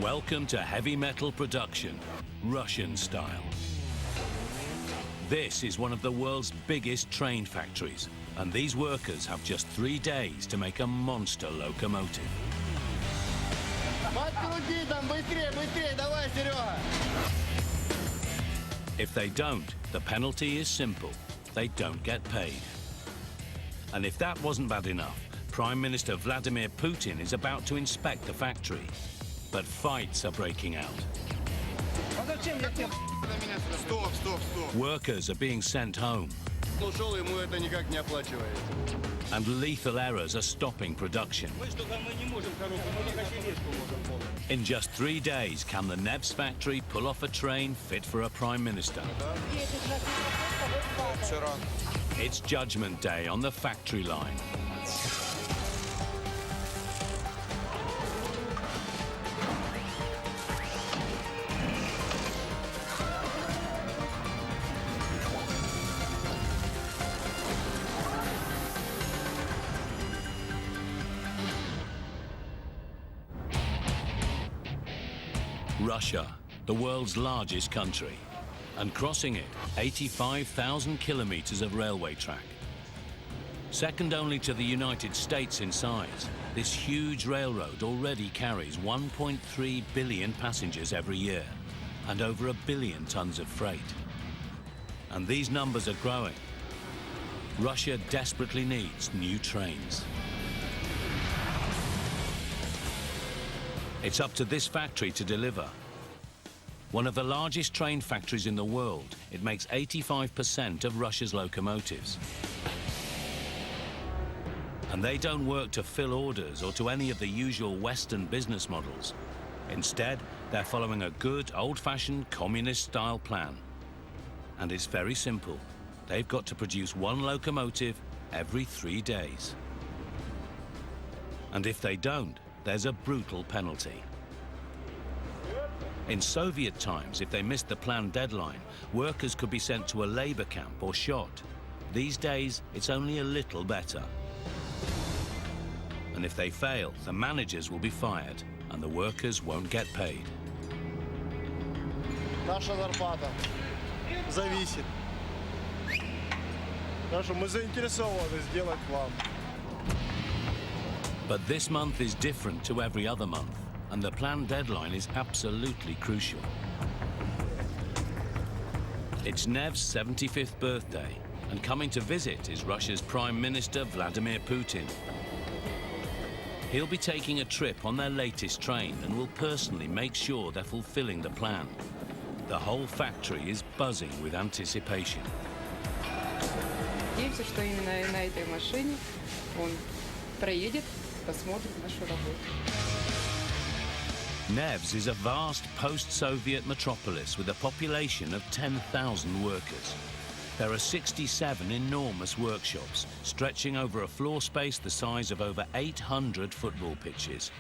Welcome to heavy metal production, Russian style. This is one of the world's biggest train factories, and these workers have just 3 days to make a monster locomotive. If they don't, the penalty is simple. They don't get paid. And if that wasn't bad enough, Prime Minister Vladimir Putin is about to inspect the factory. But fights are breaking out. Workers are being sent home. And lethal errors are stopping production. In just 3 days, can the Nevs factory pull off a train fit for a prime minister? It's Judgment Day on the factory line. Russia, the world's largest country, and crossing it, 85,000 kilometers of railway track. Second only to the United States in size, this huge railroad already carries 1.3 billion passengers every year and over 1 billion tons of freight. And these numbers are growing. Russia desperately needs new trains. It's up to this factory to deliver. One of the largest train factories in the world, it makes 85% of Russia's locomotives. And they don't work to fill orders or to any of the usual Western business models. Instead, they're following a good, old-fashioned communist-style plan. And it's very simple. They've got to produce 1 locomotive every 3 days. And if they don't, there's a brutal penalty. In Soviet times, if they missed the planned deadline, workers could be sent to a labor camp or shot. These days, it's only a little better. And if they fail, the managers will be fired and the workers won't get paid. Наша зарплата зависит. Так что мы заинтересованы сделать план. But this month is different to every other month, and the planned deadline is absolutely crucial. It's Nev's 75th birthday, and coming to visit is Russia's Prime Minister Vladimir Putin. He'll be taking a trip on their latest train and will personally make sure they're fulfilling the plan. The whole factory is buzzing with anticipation. Надеемся, что именно на этой машине он проедет. Nevs is a vast post-Soviet metropolis with a population of 10,000 workers. There are 67 enormous workshops, stretching over a floor space the size of over 800 football pitches.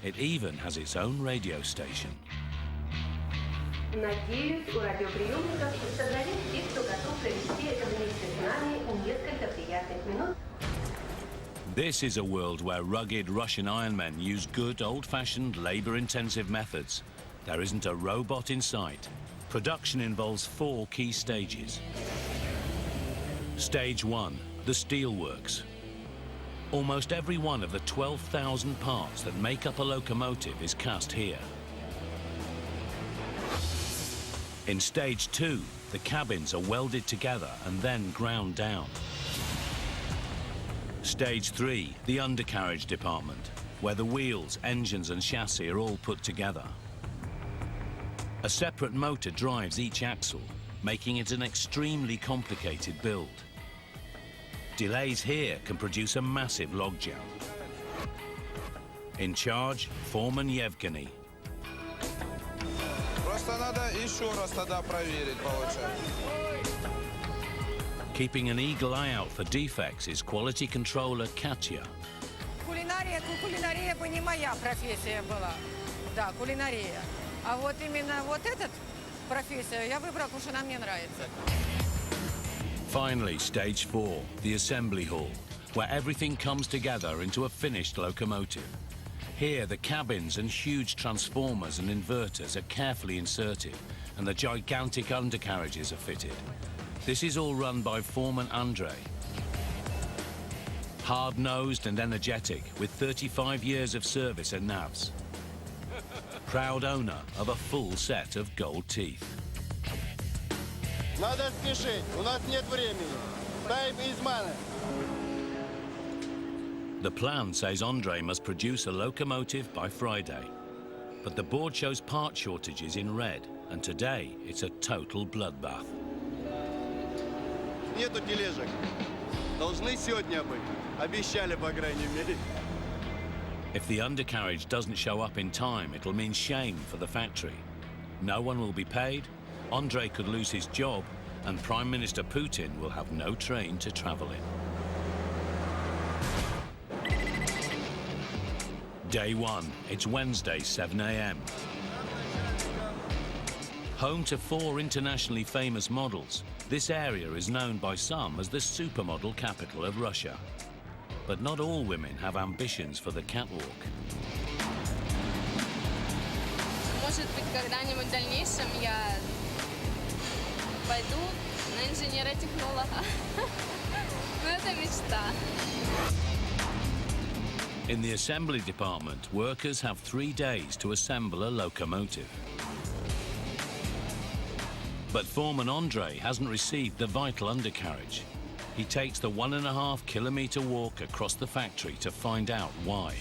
It even has its own radio station. Надеюсь, у радиоприемников собрались те, кто готов провести вместе с нами несколько приятных минут. This is a world where rugged Russian ironmen use good, old-fashioned, labor-intensive methods. There isn't a robot in sight. Production involves 4 key stages. Stage 1, the steelworks. Almost every one of the 12,000 parts that make up a locomotive is cast here. In Stage 2, the cabins are welded together and then ground down. Stage 3, the undercarriage department, where the wheels, engines and chassis are all put together. A separate motor drives each axle, making it an extremely complicated build. Delays here can produce a massive logjam. In charge, Foreman Yevgeny. Просто надо еще раз тогда проверить, получается. Keeping an eagle eye out for defects is quality controller Katya. Кулинария бы не моя профессия была. Да, кулинария. А вот именно вот эта профессию я выбрала, потому что она мне нравится. Finally, Stage 4, the assembly hall, where everything comes together into a finished locomotive. Here, the cabins and huge transformers and inverters are carefully inserted, and the gigantic undercarriages are fitted. This is all run by foreman Andre. Hard-nosed and energetic, with 35 years of service at NAVS. Proud owner of a full set of gold teeth. Надо спешить, у нас нет времени. Time is money. The plan says Andre must produce a locomotive by Friday. But the board shows part shortages in red, and today it's a total bloodbath. Нету тележек. Должны сегодня быть. Обещали, по крайней мере. If the undercarriage doesn't show up in time, it'll mean shame for the factory. No one will be paid, Andre could lose his job, and Prime Minister Putin will have no train to travel in. Day one, it's Wednesday, 7 a.m. Home to 4 internationally famous models, this area is known by some as the supermodel capital of Russia. But not all women have ambitions for the catwalk. Может быть, когда-нибудь в дальнейшем я пойду на инженера-технолога. Но это мечта. In the assembly department, workers have 3 days to assemble a locomotive. But foreman Andre hasn't received the vital undercarriage. He takes the 1.5-kilometer walk across the factory to find out why.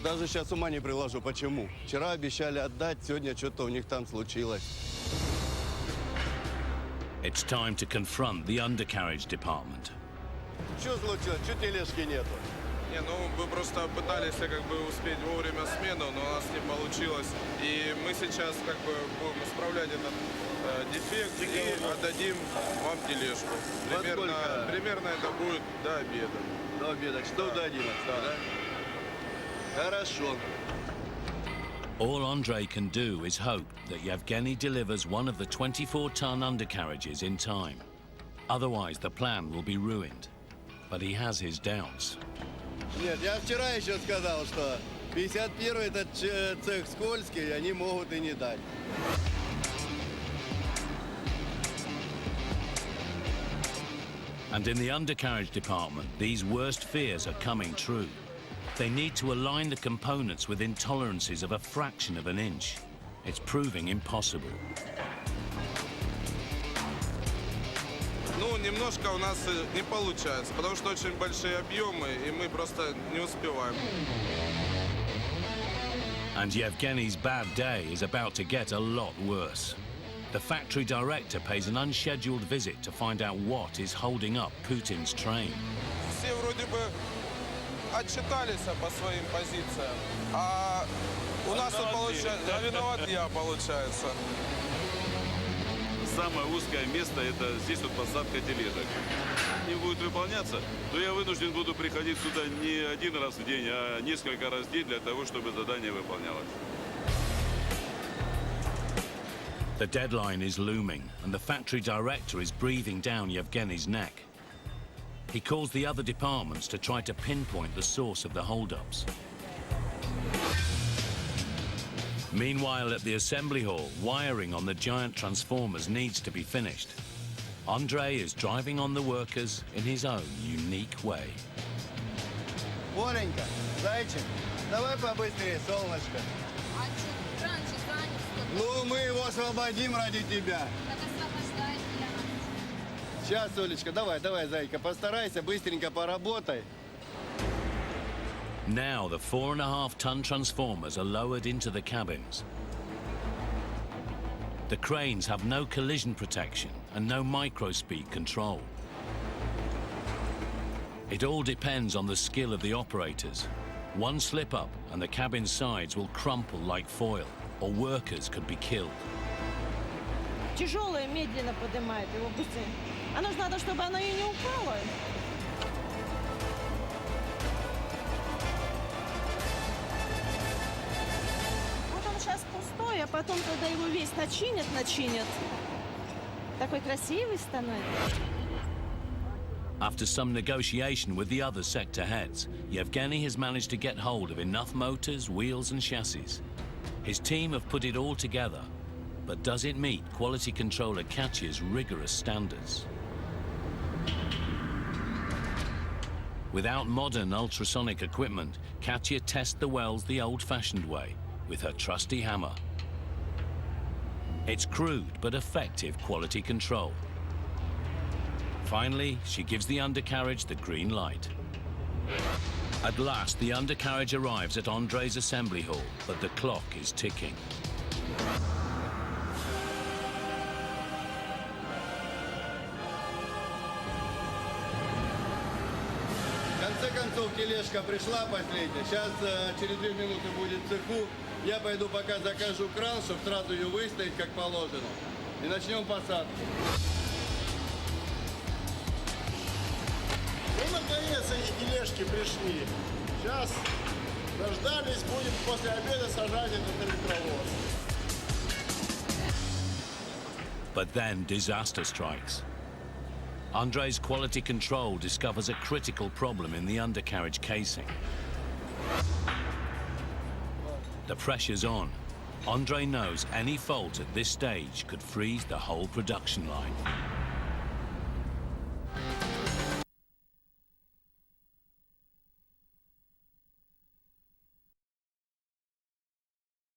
Даже сейчас ума не приложу, почему. Вчера обещали отдать, сегодня что-то у них там случилось. It's time to confront the undercarriage department. Что случилось? Что тележки нету? Не, ну мы просто пытались как бы успеть вовремя смену, но у нас не получилось. И мы сейчас как бы будем исправлять этот дефект и отдадим вам тележку. Примерно это будет до обеда. До обеда. Что до 11, да? Хорошо. All Andre can do is hope that Yevgeny delivers one of the 24-ton undercarriages in time. Otherwise, the plan will be ruined. But he has his doubts. Нет, я вчера еще сказал, что 51-й этот цех скользкий, они могут и не дать. And in the undercarriage department, these worst fears are coming true. They need to align the components with intolerances of a fraction of an inch. It's proving impossible. Ну, немножко у нас не получается, потому что очень большие объемы, и мы просто не успеваем. And Yevgeny's bad day is about to get a lot worse. The factory director pays an unscheduled visit to find out what is holding up Putin's train. Все вроде бы отчитались по своим позициям, а у нас получается, виноват я, получается. Самое узкое место – это здесь вот посадка тележек. Не будет выполняться, то я вынужден буду приходить сюда не один раз в день, а несколько раз в день для того, чтобы задание выполнялось. The deadline is looming, and the factory director is breathing down Yevgeny's neck. He calls the other departments to try to pinpoint the source of the holdups. Meanwhile, at the assembly hall, wiring on the giant transformers needs to be finished. Andre is driving on the workers in his own unique way. Оленька, зайчик, давай побыстрее, солнышко. А что, раньше занят? Ну, мы его освободим ради тебя. Так освобождай меня. Сейчас, Олечка, давай, зайка, постарайся, быстренько поработай. Now the 4.5-ton transformers are lowered into the cabins. The cranes have no collision protection and no micro-speed control. It all depends on the skill of the operators. One slip-up and the cabin sides will crumple like foil, or workers could be killed. Тяжелое медленно поднимает его быстрее. Оно же надо, чтобы оно и не упало. Вот он сейчас пустой, а потом, когда его весь начинят, такой красивый становится. After some negotiation with the other sector heads, Yevgeny has managed to get hold of enough motors, wheels and chassis. His team have put it all together, but does it meet quality controller Katya's rigorous standards? Without modern ultrasonic equipment, Katya tests the welds the old-fashioned way, with her trusty hammer. It's crude but effective quality control. Finally, she gives the undercarriage the green light. At last, the undercarriage arrives at Andrei's assembly hall, but the clock is ticking. В конце концов, тележка пришла последняя. Сейчас через 2 минуты будет в цеху. Я пойду пока закажу кран, чтобы сразу ее выставить как положено. И начнем посадку. Ну, наконец, эти тележки пришли. Сейчас дождались, будем после обеда сажать этот электровоз. But then disaster strikes. Andrei's quality control discovers a critical problem in the undercarriage casing. The pressure's on. Andrei knows any fault at this stage could freeze the whole production line.